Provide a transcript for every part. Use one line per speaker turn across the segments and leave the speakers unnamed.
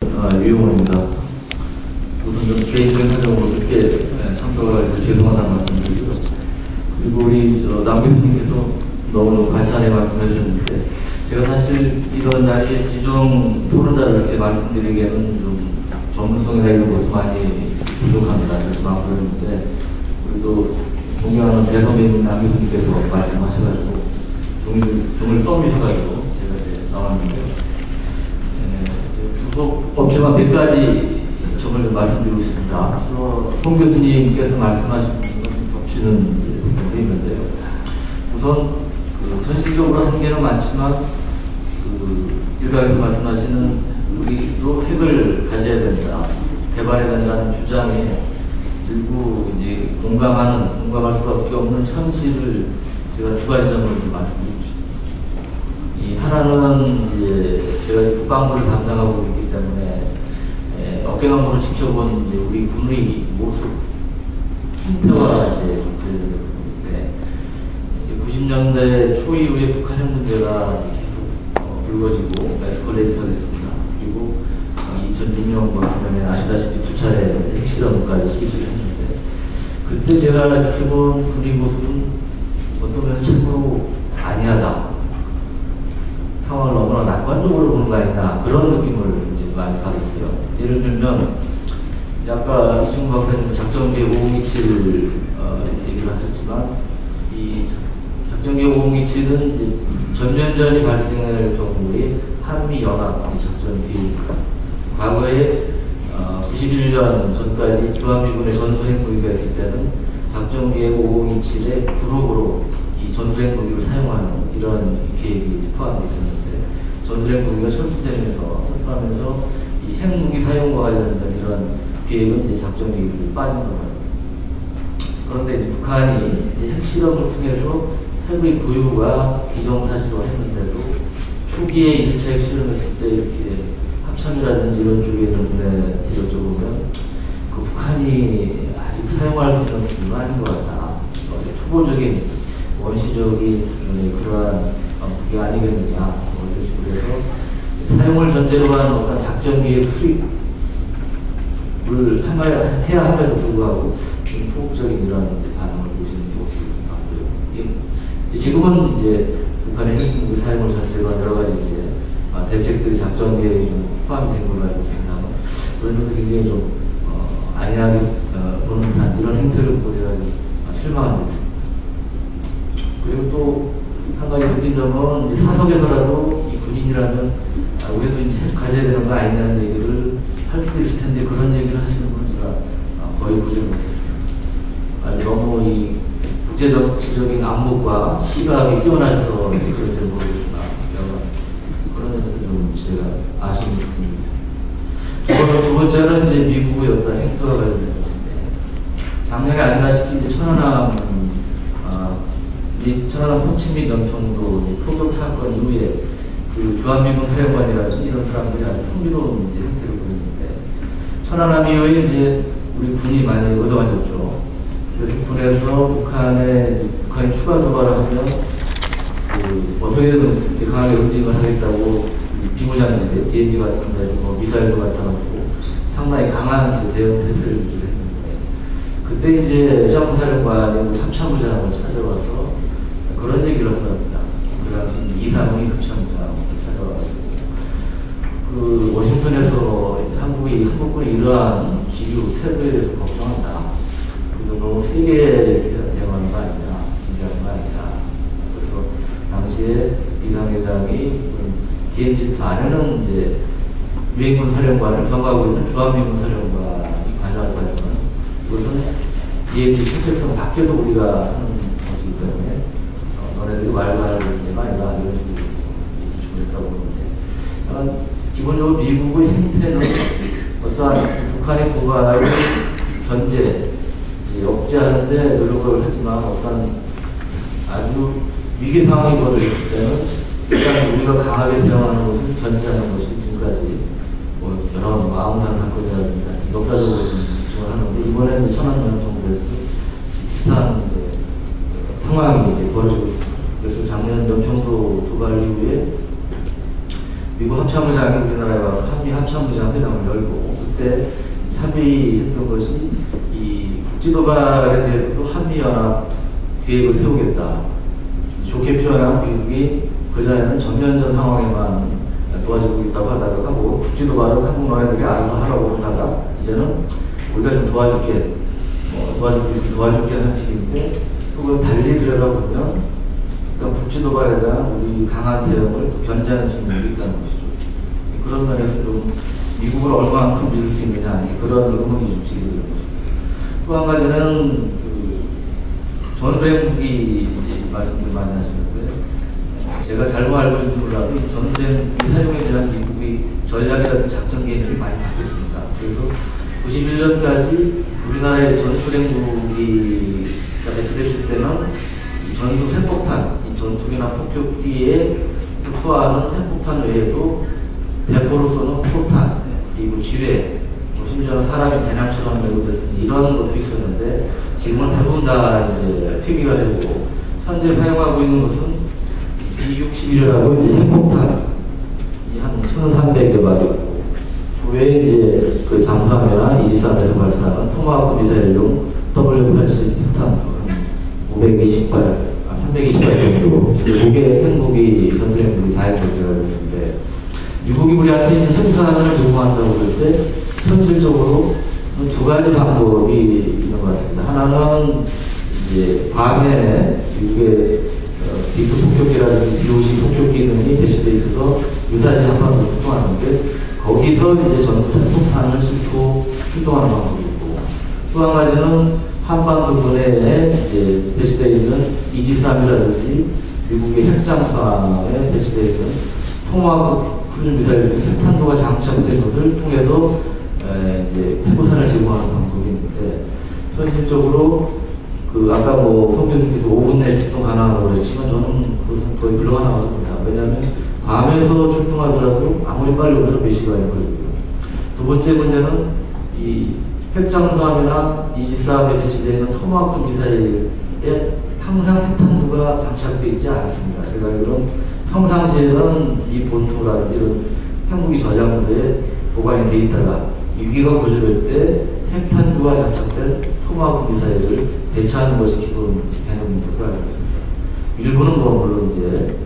유용호입니다. 우선 좀 개인적인 사정으로 늦게 참석을 해서 죄송하다는 말씀드리고요. 그리고 우리 남 교수님께서 너무 관찰에 말씀해 주셨는데, 제가 사실 이런 자리에 지정 토론자를 이렇게 말씀드리기에는 좀 전문성이나 이런 것도 많이 부족합니다. 그래서 마음부르는데, 우리도 존경하는 대선배님 남 교수님께서 말씀하셔가지고 종을 떠올리셔가지고 제가 이제 나왔는데요. 부속 업체만 몇 가지 점을 좀 말씀드리고 있습니다. 앞서 송 교수님께서 말씀하신 부분은 겹치는 부분도 있는데요. 우선 현실적으로 한계는 많지만 일각에서 말씀하시는 우리도 핵을 가져야 된다, 개발해야 된다는 주장에 일부 이제 공감할 수밖에 없는 현실을 제가 두 가지 점을 좀 말씀드리고 싶습니다. 이 하나는 이제 제가 국방부를 담당하고 있기 때문에 어깨너머로 지켜본 이제 우리 군의 모습, 형태와 이제 그런데 90년대 초 이후에 북한 핵 문제가 계속 불거지고 에스컬레이트가 됐습니다. 그리고 2006년과 그다음에 아시다시피 두 차례 핵실험까지 시기를 했는데, 그때 제가 지켜본 군의 모습은 어떤 면에서 참으로 안이하다, 상황을 너무나 낙관적으로 보는 거 아니냐, 그런 느낌을 이제 많이 받았어요. 예를 들면 아까 이중구 박사님 작전계획 5027 얘기를 하셨지만, 이 작전계획 5027은 이제 전면전이 발생할 경우에 한미연합 작전계획입니다. 과거에 91년 전까지 주한미군의 전술핵 무기가 있을 때는 작전계획 5027의 부록으로 이 전술핵 무기를 사용하는 이런 계획이 포함되어 있었는데, 전술핵 무기가 철수하면서 이 핵무기 사용과 관련된 이런 계획은 이제 작전 계획이 빠진 겁니다. 그런데 이제 북한이 이제 핵실험을 통해서 핵의 보유가 기정사실화 했는데도 초기에 1차 핵실험했을 때 이렇게 합참이라든지 이런 쪽에 있는 분에 여쭤보면 그 북한이 아직 사용할 수 있는 수준은 아닌 것 같다. 초보적인 원시적인 수준의 그러한 그게 아니겠느냐. 그래서 사용을 전제로 한 어떤 작전기의 수립을 해야 함에도 불구하고 좀 소극적인 이런 반응을 보시는 것도 같고요. 지금은 이제 북한의 핵무기 사용을 전제로 한 여러 가지 이제 대책들이 작전계획에 좀 포함이 된 걸로 알고 있습니다. 그런 것도 굉장히 좀 안이하게 보는 듯한 이런 행태를 보고 제가 실망합니다. 그리고 또 한 가지 느낀 점은 이제 사석에서라도 이 군인이라면 우리도 이제 가져야 되는 거 아니냐는 얘기를 할 수도 있을 텐데, 그런 얘기를 하시는 분은 제가 거의 보지 못했습니다. 너무 이 국제정치적인 안목과 시각이 뛰어나셔서 그런지 모르겠으나 그런 데서 좀 제가 아쉬운 부분이 있습니다. 두 번째는 이제 미국의 어떤 행태와 관련된 것인데, 작년에 아시다시피 이제 천안함 호치민 연평도 표적 사건 이후에 그 주한미군 사령관이라든지 이런 사람들이 아주 흥미로운 이제 행태를 보였는데, 천안함 이후에 이제 우리 군이 많이 얻어가졌죠. 그래서 군에서 북한이 추가 도발을 하면 어떻게든 강하게 응징을 하겠다고 비무장지대 DMZ 같은 데 미사일도 갖다 놓고 상당히 강한 대응 태세를 유지했는데, 그때 이제 참사령관이 참참부장을 찾아와서 그런 얘기를 하더랍니다. 그 당시 이상훈이 참부장을 찾아와서 워싱턴에서 한국군의 이러한 기류 태도에 대해서 걱정한다. 그리고 너무 세게 이렇게 대응하는 거 아니냐, 준비하는 거 아니냐. 그래서 당시에 이상 회장이 DMZ 안에는 이제 유엔군 사령관을 경하고 있는 주한미군 사령관이 관여하고 하지만, 그것은 DMZ 실질성 밖에서 우리가 하는 것이기 때문에 너네들이 말도 할 문제가 아니라 이런 식으로 주장했다고 보는데, 기본적으로 미국의 행태는 어떠한 북한의 도발을 견제, 억제하는데 노력을 하지만 어떤 아주 위기 상황이 벌어졌을 때는 일단 우리가 강하게 대응하는 것을 견제하는 것이 지금까지 여러 마음산 사건이라든지 역사적으로 지정을 하는데, 이번에는 천안함 정부에서 비슷한 상황이 이제 벌어지고 있습니다. 그래서 작년 연평도 도발 이후에 미국 합참의장이 우리나라에 와서 한미 합참의장 회담을 열고 그때 합의했던 것이 이 국지도발에 대해서도 한미연합 계획을 세우겠다. 좋게 표현한 미국이 그전에는 전면전 상황에만 도와주고 있다고 하다가 뭐 국지도발은 한국 너네들이 알아서 하라고 하다가 이제는 우리가 좀 도와줄게, 도와줄게 하는 식인데 그걸 달리 들여다보면 일단 국지도발에 대한 우리 강한 대응을 또 견제하는 측면이 있다는 것이죠. 그런 면에서 좀 미국을 얼마만큼 믿을 수 있느냐 그런 의문이 좀 제기되는 것입니다. 또 한 가지는 그 전술핵무기 말씀들 많이 하시는데 제가 잘못 알고 있는지 몰라도 이 전술핵무기 사용에 대한 미국의 전략이라든지 작전 개념이 많이 바뀌었습니다. 그래서 91년까지 우리나라의 전술핵무기가 배치됐을 때는 전투 핵폭탄, 이 전투기나 폭격기에 투하하는 핵폭탄 외에도 대포로 쏘는 포탄, 그리고 지뢰, 심지어는 사람이 배낭처럼 메고 됐으니 이런 것도 있었는데 지금은 대부분 다 이제 폐기가 되고 현재 사용하고 있는 것은 B-61이라고 이제 핵폭탄 한 1,300여 발이고 그 외에 이제 그 잠수함이나 이지스함에서 발사하는 토마호크 미사일용 W-80 핵탄 520발, 320발 정도 미국의 핵무기, 전술핵무기 다양한 문제가 있는데 미국이 우리한테 이제 핵무사안을 제공한다고 그럴 때 현실적으로 두 가지 방법이 있는 것 같습니다. 하나는 이제 밤에 미국의 B2 폭격기라든지 B50 폭격기 등이 배치되어 있어서 유사시 한방으로 출동하는데 거기서 이제 전투 핵폭탄을 출동하는 방법이 있고 또 한 가지는 한반도 분해에 이제 배치되어 있는 이지스함이라든지 미국의 핵잠수함에 배치되어 있는 토마호크 크루즈 미사일 중 핵탄두가 장착된 것을 통해서 이제 핵우산을 제공하는 방법이 있는데 현실적으로 그 아까 뭐 송 교수님께서 5분 내에 출동 가능하다고 그랬지만 저는 그것은 거의 불가능하다고 봅니다. 왜냐하면 밤에서 출동하더라도 아무리 빨리 오더라도 몇 시간이 걸리고요. 두 번째 문제는 이 핵잠수함이나 이지스함에 배치되어 있는 토마호크 미사일에 항상 핵탄두가 장착되어 있지 않습니다. 제가 알기로는 평상시에는 이 본토라든지 이런 핵무기 저장소에 보관이 되어 있다가 위기가 고조될 때 핵탄두가 장착된 토마호크 미사일을 배치하는 것이 기본 개념인 것으로 알고 있습니다. 일부는 뭐 물론 이제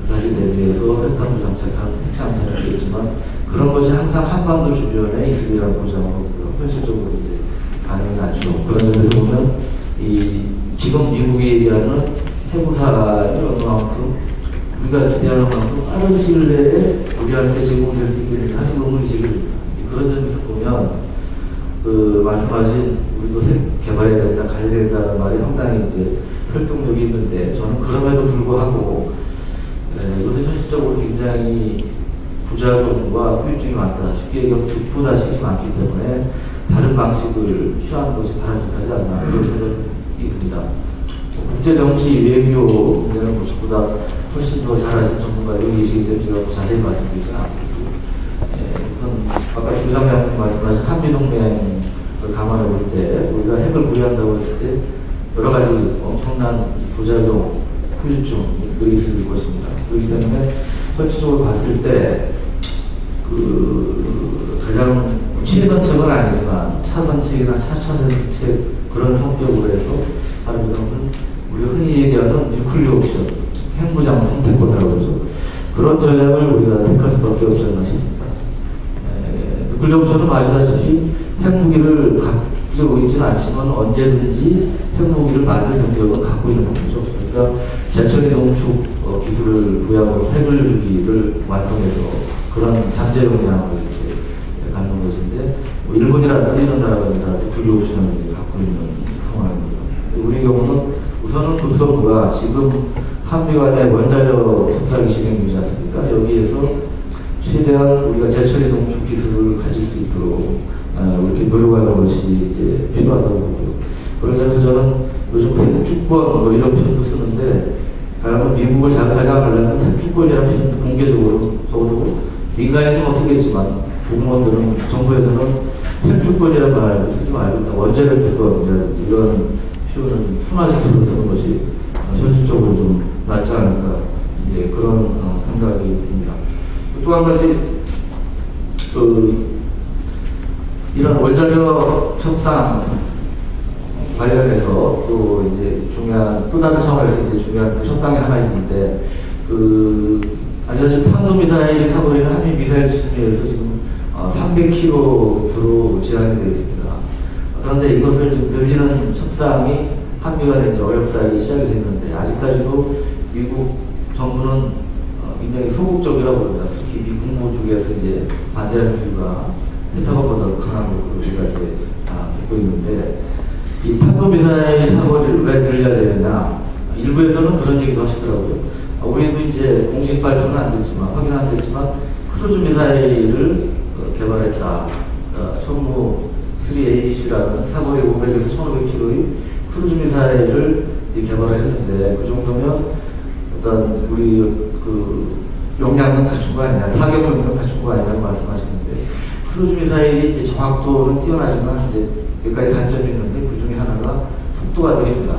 사실 대비해서 핵탄두 장착한 핵잠수함이 있겠지만 그런 것이 항상 한반도 주변에 있으리라는 보장은 없고요. 현실적으로 이제 가능이 않죠. 그런 점에서 보면 이 지금 미국이 얘기하는 핵무사의 어느 만큼 우리가 기대하는 만큼 빠른 시일 내에 우리한테 제공될 수 있겠는가 하는 의문이 제기됩니다. 그런 점에서 보면 그 말씀하신 우리도 핵 개발해야 된다, 가야 된다는 말이 상당히 이제 설득력이 있는데 저는 그럼에도 불구하고 이것은 현실적으로 굉장히 부작용과 후유증이 많다. 쉽게 얘기하면 득보다식이 많기 때문에 다른 방식을 취하는 것이 바람직하지 않나 그런 생각이 듭니다. 국제정치 외교 문제는 뭐 저보다 훨씬 더 잘하신 전문가들이 계시기 때문에 제가 자세히 말씀드리지 않겠고 우선 아까 김상현 장관님 말씀하신 한미동맹을 감안해 볼 때 우리가 핵을 보유한다고 했을 때 여러 가지 엄청난 부작용, 후유증이 있을 것입니다. 그렇기 때문에 현실적으로 봤을 때 그 가장 최선책은 아니지만 차선책이나 차차선책 그런 성격으로 해서 하는 것은 우리가 흔히 얘기하는 뉴클리어 옵션, 핵무장 선택권이라고 그러죠. 그런 전략을 우리가 택할 수밖에 없지 않나 싶습니다. 뉴클리어 옵션은 아시다시피 핵무기를 가지고 있지는 않지만 언제든지 핵무기를 만들 능력을 갖고 있는 겁니다. 그러니까 제철의 농축 기술을 부여하고 핵을 주기를 완성해서 그런 잠재 역량을 이렇게 갖는 것인데 뭐 일본이라든지 이런 나라가 뉴클리어 옵션을 갖고 있는 상황입니다. 우리 경우는 우선은 국서부가 지금 한미 간의 원자력 협상이 진행 중이지 않습니까? 여기에서 최대한 우리가 제철의 농축 기술을 가질 수 있도록 이렇게 노력하는 것이 이제 필요하다고 보고요. 그런 점에서 저는 요즘 핵주권 뭐 이런 표현도 쓰는데 미국을 자극하지 않으려면 핵주권이라는 표현도 공개적으로 적어도 민간인은 못 쓰겠지만 공무원들은 정부에서는 핵주권이라는 말을 쓰지 말고 원자력 주권이라든지 이런 표현을 순화시켜서 쓰는 것이 현실적으로 좀 낫지 않을까 이제 그런 생각이 듭니다. 또 한 가지, 이런 원자력 협상 관련해서 또 이제 중요한, 또 다른 차원에서 이제 중요한 또 협상이 하나 있는데, 아시다시피 탄도미사일 사거리는 한미 미사일 지침에서 지금 300km로 제한이 되어 있습니다. 그런데 이것을 좀 늘리는 협상이 한미 간에 이제 어렵사리 시작이 됐는데, 아직까지도 미국 정부는 굉장히 소극적이라고 봅니다. 특히 미 국무 쪽에서 이제 반대하는 이유가 페타곤보다 강한 것으로 우리가 이제 듣고 있는데, 이 탄도미사일 사거리를 왜 늘려야 되느냐, 일부에서는 그런 얘기도 하시더라고요. 우리도 이제 공식 발표는 안 됐지만, 확인은 안 됐지만, 크루즈 미사일을 개발했다. 현무 3ABC라는 사거리 500에서 1500km의 크루즈 미사일을 개발을 했는데, 그 정도면 어떤 우리 용량은 갖춘 거 아니냐, 타격 능력은 갖춘 거 아니냐고 말씀하시는데, 크루즈 미사일이 이제 정확도는 뛰어나지만 이제 몇 가지 단점이 있는데, 그 중에 하나가 속도가 느립니다.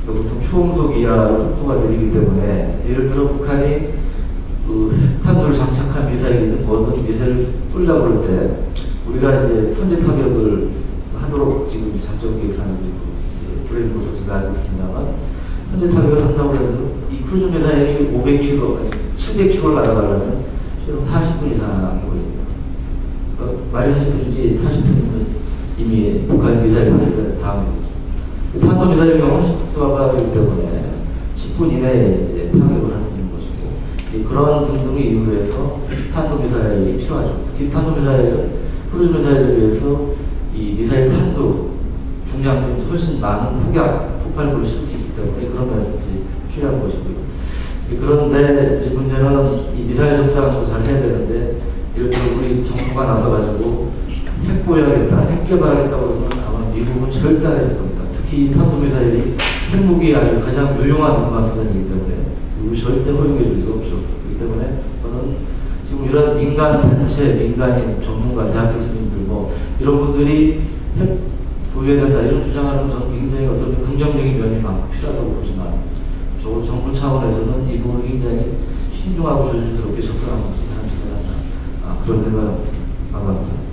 보통 초음속 이하로 속도가 느리기 때문에, 예를 들어 북한이 핵탄두를 장착한 미사일이든 뭐든 미사일을 쏠려고 그럴 때, 우리가 이제 선제 타격을 하도록 지금 작전 계획상을 브레인 모습 제가 알고 있습니다만, 선제 타격을 한다고 해도 이 크루즈 미사일이 500km, 아니 700km를 날아가려면 최소 40분 이상이 걸립니다. 말이 40분인지 40분이면 이미 북한의 미사일이 왔을 때 다음이죠. 탄도미사일의 경우는 속도가 빠르기 때문에 10분 이내에 이제 타격을 할 수 있는 것이고, 그런 등등의 이유로 해서 탄도미사일이 필요하죠. 특히 탄도미사일은 크루즈 미사일에 비해서 이 미사일 탄도 중량도 훨씬 많은 폭발물을 실 수 있기 때문에 그런 면에서 필요한 것이고요. 그런데 이제 문제는 이 미사일 협상도 잘 해야 되는데, 예를 들어 우리 정부가 나서가지고 핵 보유하겠다, 핵 개발하겠다고 그러면 아마 미국은 절대 안 해줄 겁니다. 특히 탄도미사일이 핵무기의 아주 가장 유용한 운반수단이기 때문에 이거 절대 허용해 줄 수 없죠. 그렇기 때문에 저는 지금 이런 민간 단체, 민간인, 전문가, 대학 교수님들 뭐 이런 분들이 핵 보유해야 된다 이런 주장하는 건 저는 굉장히 어떤 긍정적인 면이 많고 필요하다고 보지만, 저 정부 차원에서는 이 부분을 굉장히 신중하고 조심스럽게 접근하는 것이 참 필요하다. 그런 생각을 합니다.